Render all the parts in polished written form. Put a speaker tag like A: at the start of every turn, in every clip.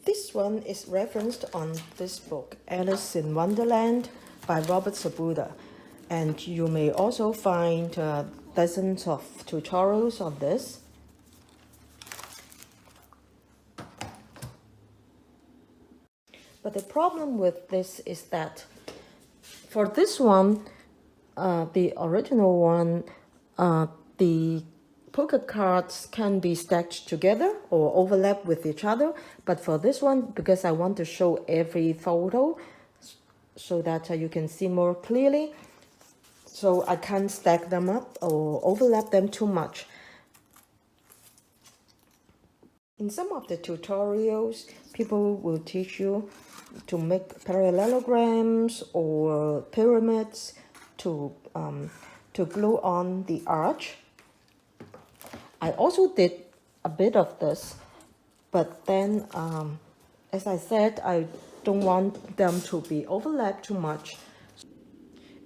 A: This one is referenced on this book, Alice in Wonderland by Robert Sabuda. And you may also find dozens of tutorials on this. But the problem with this is that for this one, the original one, the poker cards can be stacked together or overlap with each other. But for this one, because I want to show every photo so that you can see more clearly, so I can't stack them up or overlap them too much. In some of the tutorials, people will teach you to make parallelograms or pyramids to glue on the arch. I also did a bit of this, but then, as I said, I don't want them to be overlapped too much.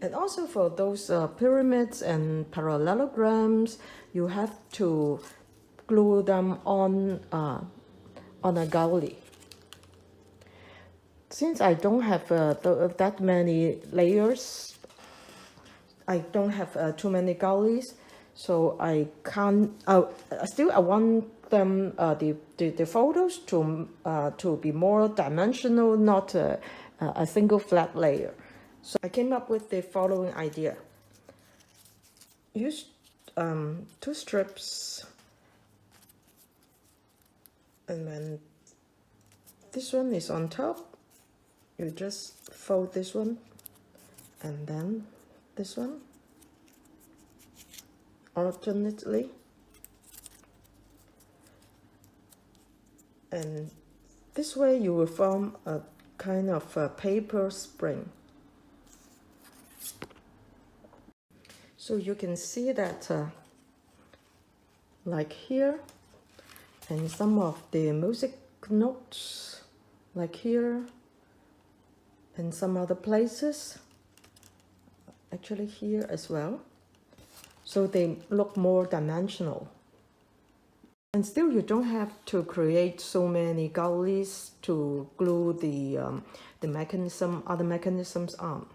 A: And also for those pyramids and parallelograms, you have to glue them on a goulie. Since I don't have that many layers, I don't have too many goulies, so I can't. Still, I want them the photos to be more dimensional, not a single flat layer. So I came up with the following idea. Use 2 strips, and when this one is on top, you just fold this one and then this one alternately, and this way you will form a kind of a paper spring. So you can see that like here, and some of the music notes like here, and some other places, actually here as well, so they look more dimensional. And still, you don't have to create so many goulies to glue the other mechanisms on.